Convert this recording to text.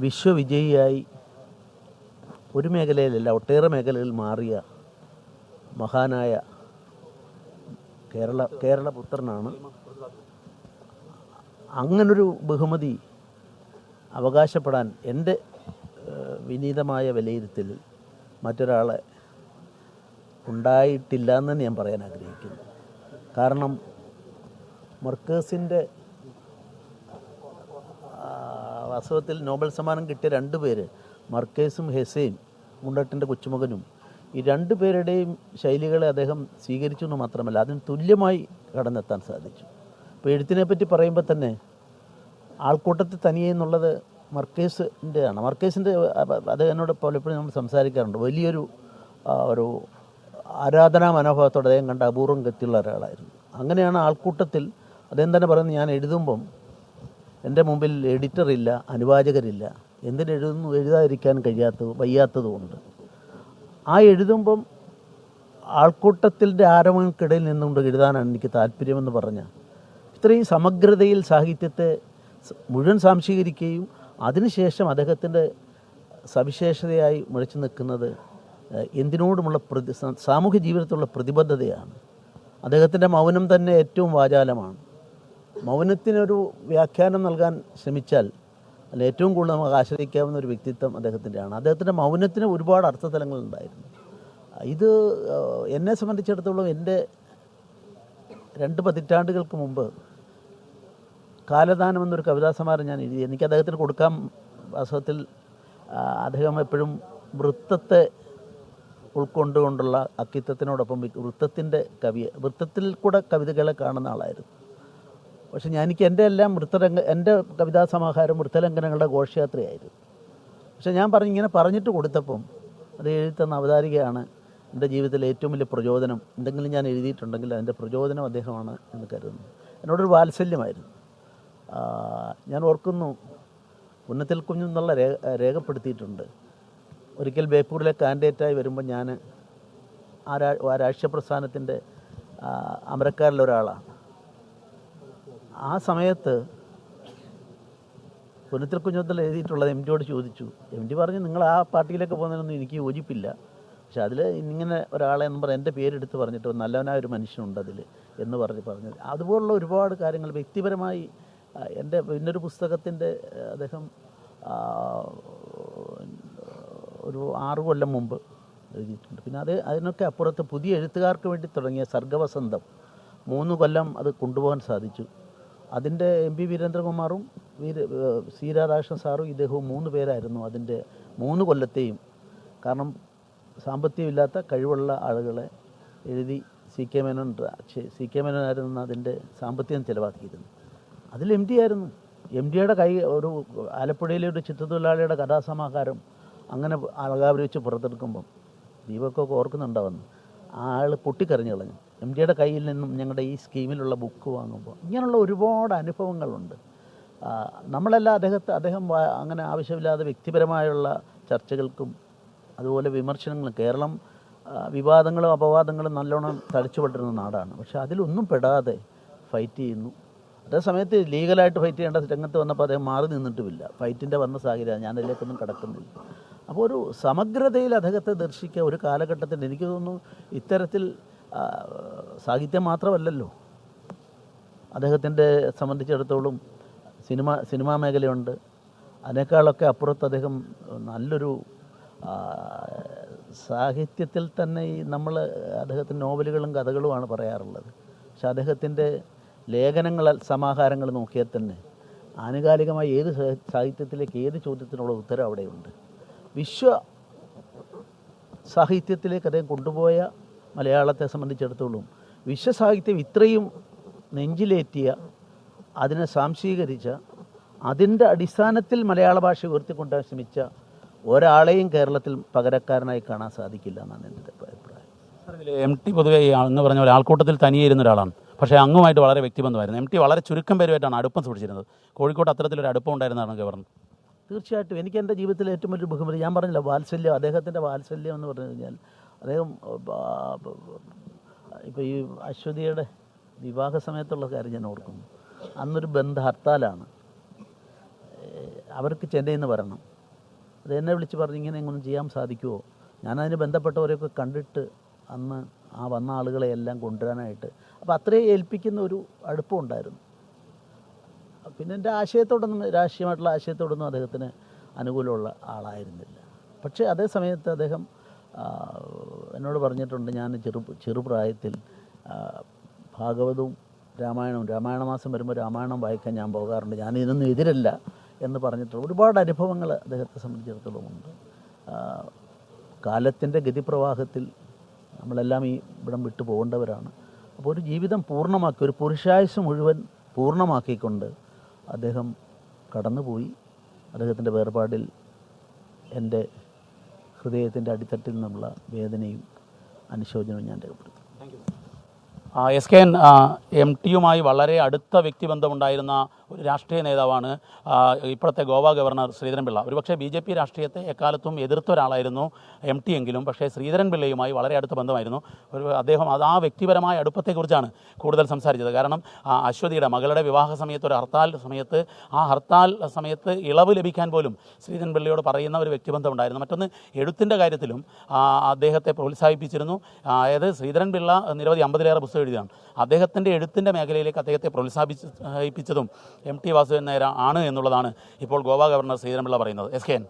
വിശ്വവിജയിയായി ഒരു മേഖലയിലല്ല ഒട്ടേറെ മേഖലകളിൽ മാറിയ മഹാനായ കേരളപുത്രനാണ്. അങ്ങനൊരു ബഹുമതി അവകാശപ്പെടാൻ എൻ്റെ വിനീതമായ വിലയിരുത്തലിൽ മറ്റൊരാളെ ഉണ്ടായിട്ടില്ല എന്ന് തന്നെ ഞാൻ പറയാൻ ആഗ്രഹിക്കുന്നു. കാരണം മർക്കേഴ്സിൻ്റെ വാസ്തവത്തിൽ നോബൽ സമ്മാനം കിട്ടിയ രണ്ട് പേര്, മർക്കേഴ്സും ഹെസയും, മുണ്ടട്ടിൻ്റെ കൊച്ചുമകനും, ഈ രണ്ടു പേരുടെയും ശൈലികളെ അദ്ദേഹം സ്വീകരിച്ചു എന്ന് മാത്രമല്ല അതിന് തുല്യമായി കടന്നെത്താൻ സാധിച്ചു. ഇപ്പോൾ എഴുത്തിനെ പറ്റി പറയുമ്പോൾ തന്നെ ആൾക്കൂട്ടത്തിൽ തനിയെ എന്നുള്ളത് മർക്കേഴ്സിൻ്റെയാണ്. മർക്കേഴ്സിൻ്റെ അത് എന്നോട് പലപ്പോഴും നമ്മൾ സംസാരിക്കാറുണ്ട്. വലിയൊരു ഒരു ആരാധനാ മനോഭാവത്തോടെ അദ്ദേഹം കണ്ട അപൂർവം ഗത്തിയുള്ള ഒരാളായിരുന്നു. അങ്ങനെയാണ് ആൾക്കൂട്ടത്തിൽ അദ്ദേഹം തന്നെ പറയുന്നത്, ഞാൻ എഴുതുമ്പം എൻ്റെ മുമ്പിൽ എഡിറ്ററില്ല, അനുവാചകരില്ല, എഴുതാതിരിക്കാൻ വയ്യാത്തതുകൊണ്ട് ആ എഴുതുമ്പം ആൾക്കൂട്ടത്തിൻ്റെ ആരവങ്ങൾക്കിടയിൽ നിന്നുകൊണ്ട് എഴുതാനാണ് എനിക്ക് താല്പര്യമെന്ന് പറഞ്ഞ ഇത്രയും സമഗ്രതയിൽ സാഹിത്യത്തെ മുഴുവൻ സാംശീകരിക്കുകയും അതിനുശേഷം അദ്ദേഹത്തിൻ്റെ സവിശേഷതയായി മുഴച്ചു നിൽക്കുന്നത് എന്തിനോടുമുള്ള സാമൂഹ്യ ജീവിതത്തിലുള്ള പ്രതിബദ്ധതയാണ്. അദ്ദേഹത്തിൻ്റെ മൗനം തന്നെ ഏറ്റവും വാചാലമാണ്. മൗനത്തിനൊരു വ്യാഖ്യാനം നൽകാൻ ശ്രമിച്ചാൽ അതിൽ ഏറ്റവും കൂടുതൽ നമുക്ക് ആശ്രയിക്കാവുന്ന ഒരു വ്യക്തിത്വം അദ്ദേഹത്തിൻ്റെയാണ്. അദ്ദേഹത്തിൻ്റെ മൗനത്തിന് ഒരുപാട് അർത്ഥതലങ്ങളുണ്ടായിരുന്നു. ഇത് എന്നെ സംബന്ധിച്ചിടത്തോളം എൻ്റെ 2 പതിറ്റാണ്ടുകൾക്ക് മുമ്പ് കാലദാനം എന്നൊരു കവിതാ സമാഹാരം ഞാൻ എഴുതി. എനിക്ക് അദ്ദേഹത്തിന് കൊടുക്കാൻ വാസ്തവത്തിൽ അദ്ദേഹം എപ്പോഴും വൃത്തത്തെ ഉൾക്കൊണ്ടുകൊണ്ടുള്ള അക്കിത്തത്തിനോടൊപ്പം വൃത്തത്തിൽ കൂടെ കവിതകളെ കാണുന്ന ആളായിരുന്നു. പക്ഷെ എനിക്ക് എൻ്റെ എല്ലാം എൻ്റെ കവിതാ സമാഹാരം വൃത്തലംഘനങ്ങളുടെ ഘോഷയാത്രയായിരുന്നു. പക്ഷെ ഞാൻ ഇങ്ങനെ പറഞ്ഞിട്ട് കൊടുത്തപ്പം അത് എഴുതുന്ന അവതാരികയാണ് എൻ്റെ ജീവിതത്തിലെ ഏറ്റവും വലിയ പ്രചോദനം. എന്തെങ്കിലും ഞാൻ എഴുതിയിട്ടുണ്ടെങ്കിൽ അതിൻ്റെ പ്രചോദനം അദ്ദേഹമാണ് എന്ന് കരുതുന്നു. എന്നോടൊരു വാത്സല്യമായിരുന്നു. ഞാൻ ഓർക്കുന്നു, ഉന്നത്തിൽ കുഞ്ഞെന്നുള്ള രേഖപ്പെടുത്തിയിട്ടുണ്ട്. ഒരിക്കൽ ബേപ്പൂരിലെ കാൻഡിഡേറ്റായി വരുമ്പോൾ ഞാൻ ആ രാഷ്ട്രീയ പ്രസ്ഥാനത്തിൻ്റെ അമരക്കാരിലൊരാളാണ്. ആ സമയത്ത് പുന്നത്തിൽ കുഞ്ഞുത്തിൽ എഴുതിയിട്ടുള്ളത് എം ഡിയോട് ചോദിച്ചു. എം ഡി പറഞ്ഞു, നിങ്ങൾ ആ പാർട്ടിയിലേക്ക് പോകുന്നതിനൊന്നും എനിക്ക് യോജിപ്പില്ല, പക്ഷെ അതിൽ ഇങ്ങനെ ഒരാളെ എന്ന് പറഞ്ഞ് എൻ്റെ പേരെടുത്ത് പറഞ്ഞിട്ട് നല്ലവനായ ഒരു മനുഷ്യനുണ്ട് അതിൽ എന്ന് പറഞ്ഞത്. അതുപോലുള്ള ഒരുപാട് കാര്യങ്ങൾ വ്യക്തിപരമായി എൻ്റെ പിന്നൊരു പുസ്തകത്തിൻ്റെ അദ്ദേഹം ഒരു 6 കൊല്ലം മുമ്പ് എഴുതിയിട്ടുണ്ട്. പിന്നെ അതിനൊക്കെ അപ്പുറത്ത് പുതിയ എഴുത്തുകാർക്ക് വേണ്ടി തുടങ്ങിയ സർഗവസന്തം 3 കൊല്ലം അത് കൊണ്ടുപോകാൻ സാധിച്ചു. അതിൻ്റെ എം പി വീരേന്ദ്രകുമാറും സി രാധാകൃഷ്ണൻ സാറും ഇദ്ദേഹവും 3 പേരായിരുന്നു അതിൻ്റെ 3 കൊല്ലത്തെയും. കാരണം സാമ്പത്തികമില്ലാത്ത കഴിവുള്ള ആളുകളെ എഴുതി സി കെ മേനോനായിരുന്നു അതിൻ്റെ സാമ്പത്തികം ചിലവാക്കിയിരുന്നു. അതിൽ എം ഡി ആയിരുന്നു. എം ഡിയുടെ ഒരു ആലപ്പുഴയിലെ ഒരു ചിത്രത്തൊഴിലാളിയുടെ കഥാസമാഹാരം അങ്ങനെ അളകാവരി വെച്ച് പുറത്തെടുക്കുമ്പം ദീപക്കൊക്കെ ഓർക്കുന്നുണ്ടാവുന്നു, ആ ആൾ പൊട്ടിക്കരഞ്ഞു കളഞ്ഞു. എം ഡിയുടെ കയ്യിൽ നിന്നും ഞങ്ങളുടെ ഈ സ്കീമിലുള്ള ബുക്ക് വാങ്ങുമ്പോൾ ഇങ്ങനെയുള്ള ഒരുപാട് അനുഭവങ്ങളുണ്ട്. നമ്മളെല്ലാം അദ്ദേഹം അങ്ങനെ ആവശ്യമില്ലാതെ വ്യക്തിപരമായുള്ള ചർച്ചകൾക്കും അതുപോലെ വിമർശനങ്ങളും, കേരളം വിവാദങ്ങളും അപവാദങ്ങളും നല്ലോണം തടിച്ചുപെട്ടിരുന്ന നാടാണ്. പക്ഷെ അതിലൊന്നും പെടാതെ ഫൈറ്റ് ചെയ്യുന്നു. അതേസമയത്ത് ലീഗലായിട്ട് ഫൈറ്റ് ചെയ്യേണ്ട രംഗത്ത് വന്നപ്പോൾ അദ്ദേഹം മാറി നിന്നിട്ടുമില്ല. ഫൈറ്റിൻ്റെ വന്ന സാഹചര്യം ഞാൻ അതിലേക്കൊന്നും കടക്കുന്നില്ല. അപ്പോൾ ഒരു സമഗ്രതയിൽ അദ്ദേഹത്തെ ദർശിക്കുക ഒരു കാലഘട്ടത്തിൽ എനിക്ക് തോന്നുന്നു ഇത്തരത്തിൽ സാഹിത്യം മാത്രമല്ലല്ലോ, അദ്ദേഹത്തിൻ്റെ സംബന്ധിച്ചിടത്തോളം സിനിമാ മേഖലയുണ്ട്. അതിനേക്കാളൊക്കെ അപ്പുറത്ത് അദ്ദേഹം നല്ലൊരു സാഹിത്യത്തിൽ തന്നെ നമ്മൾ അദ്ദേഹത്തിൻ്റെ നോവലുകളും കഥകളുമാണ് പറയാറുള്ളത്. പക്ഷെ അദ്ദേഹത്തിൻ്റെ സമാഹാരങ്ങൾ നോക്കിയാൽ തന്നെ ആനുകാലികമായി ഏത് സാഹിത്യത്തിലേക്ക് ഏത് ചോദ്യത്തിനുള്ള ഉത്തരം അവിടെയുണ്ട്. സാഹിത്യത്തിലേക്ക് അദ്ദേഹം കൊണ്ടുപോയ മലയാളത്തെ സംബന്ധിച്ചിടത്തോളം വിശ്വസാഹിത്യം ഇത്രയും നെഞ്ചിലേറ്റിയ, അതിനെ സാംശീകരിച്ച, അതിൻ്റെ അടിസ്ഥാനത്തിൽ മലയാള ഭാഷ ഉയർത്തിക്കൊണ്ടുവരാൻ ശ്രമിച്ച ഒരാളെയും കേരളത്തിൽ പകരക്കാരനായി കാണാൻ സാധിക്കില്ല എന്നാണ് എൻ്റെ അഭിപ്രായം. എം ടി പൊതുവെ എന്ന് പറഞ്ഞ പോലെ ആൾക്കൂട്ടത്തിൽ തനിയെ ഇരുന്ന ഒരാളാണ്. പക്ഷേ അങ്ങുമായിട്ട് വളരെ വ്യക്തിബന്ധമായിരുന്നു. എം ടി വളരെ ചുരുക്കം പേരുമായിട്ടാണ് അടുപ്പം സൂക്ഷിച്ചിരുന്നത്. കോഴിക്കോട് അത്തരത്തിലൊരു അടുപ്പം ഉണ്ടായിരുന്നതാണ് ഗവർണർ. തീർച്ചയായിട്ടും എനിക്ക് എൻ്റെ ജീവിതത്തിലെ ഏറ്റവും വലിയൊരു ബഹുമതി, ഞാൻ പറഞ്ഞില്ല, വാത്സല്യം. അദ്ദേഹത്തിൻ്റെ വാത്സല്യം എന്ന് പറഞ്ഞു കഴിഞ്ഞാൽ അദ്ദേഹം ഇപ്പോൾ ഈ അശ്വതിയുടെ വിവാഹ സമയത്തുള്ള കാര്യം ഞാൻ ഓർക്കുന്നു. അന്നൊരു ഹർത്താലാണ്. അവർക്ക് ചെന്നൈയിൽ നിന്ന് വരണം. അത് എന്നെ വിളിച്ച് പറഞ്ഞ് ഇങ്ങനെ എങ്ങൊന്നും ചെയ്യാൻ സാധിക്കുമോ? ഞാനതിന് ബന്ധപ്പെട്ടവരെയൊക്കെ കണ്ടിട്ട് അന്ന് ആ വന്ന ആളുകളെ എല്ലാം കൊണ്ടുവരാനായിട്ട്, അപ്പോൾ അത്രയും ഏൽപ്പിക്കുന്ന ഒരു അടുപ്പമുണ്ടായിരുന്നു. പിന്നെ എൻ്റെ ആശയത്തോടൊന്നും, രാഷ്ട്രീയമായിട്ടുള്ള ആശയത്തോടൊന്നും അദ്ദേഹത്തിന് അനുകൂലമുള്ള ആളായിരുന്നില്ല. പക്ഷേ അതേ സമയത്ത് അദ്ദേഹം എന്നോട് പറഞ്ഞിട്ടുണ്ട്, ഞാൻ ചെറുപ്രായത്തിൽ ഭാഗവതവും രാമായണ മാസം വരുമ്പോൾ രാമായണം വായിക്കാൻ ഞാൻ പോകാറുണ്ട്, ഞാൻ ഇതിനൊന്നും എതിരല്ല എന്ന് പറഞ്ഞിട്ടുള്ള ഒരുപാട് അനുഭവങ്ങൾ അദ്ദേഹത്തെ സംബന്ധിച്ചിടത്തോളമുണ്ട്. കാലത്തിൻ്റെ ഗതിപ്രവാഹത്തിൽ നമ്മളെല്ലാം ഈ ഇവിടം വിട്ടു പോകേണ്ടവരാണ്. അപ്പോൾ ഒരു ജീവിതം പൂർണ്ണമാക്കി, ഒരു പുരുഷായുസ് മുഴുവൻ പൂർണ്ണമാക്കിക്കൊണ്ട് അദ്ദേഹം കടന്നുപോയി. അദ്ദേഹത്തിൻ്റെ വേർപാടിൽ എൻ്റെ ഹൃദയത്തിൻ്റെ അടിത്തട്ടിൽ നിന്നുള്ള വേദനയും അനുശോചനവും ഞാൻ രേഖപ്പെടുത്തുന്നു. SKN MTയുമായി വളരെ അടുത്ത വ്യക്തിബന്ധമുണ്ടായിരുന്ന ഒരു രാഷ്ട്രീയ നേതാവാണ് ഇപ്പോഴത്തെ ഗോവ ഗവർണർ ശ്രീധരൻപിള്ള. ഒരുപക്ഷെ BJP രാഷ്ട്രീയത്തെ എക്കാലത്തും എതിർത്ത ഒരാളായിരുന്നു MT എങ്കിലും, പക്ഷേ ശ്രീധരൻപിള്ളയുമായി വളരെ അടുത്ത ബന്ധമായിരുന്നു. അദ്ദേഹം ആ വ്യക്തിപരമായ അടുപ്പത്തെക്കുറിച്ചാണ് കൂടുതൽ സംസാരിച്ചത്. കാരണം അശ്വതിയുടെ മകളുടെ വിവാഹ സമയത്ത്, ഒരു ഹർത്താൽ സമയത്ത്, ആ ഹർത്താൽ സമയത്ത് ഇളവ് ലഭിക്കാൻ പോലും ശ്രീധരൻപിള്ളയോട് പറയുന്ന ഒരു വ്യക്തിബന്ധം ഉണ്ടായിരുന്നു. മറ്റൊന്ന്, എഴുത്തിൻ്റെ കാര്യത്തിലും അദ്ദേഹത്തെ പ്രോത്സാഹിപ്പിച്ചിരുന്നു. അതായത് ശ്രീധരൻപിള്ള നിരവധി 50-ലേറെ പുസ്തകം എഴുതിയാണ്. അദ്ദേഹത്തിൻ്റെ എഴുത്തിൻ്റെ മേഖലയിലേക്ക് അദ്ദേഹത്തെ പ്രോത്സാഹിപ്പിച്ചതും MT വാസുദേവൻ നായർ ആണ് എന്നുള്ളതാണ് ഇപ്പോൾ ഗോവ ഗവർണർ ശ്രീധരൻപിള്ള പറയുന്നത്. SKN.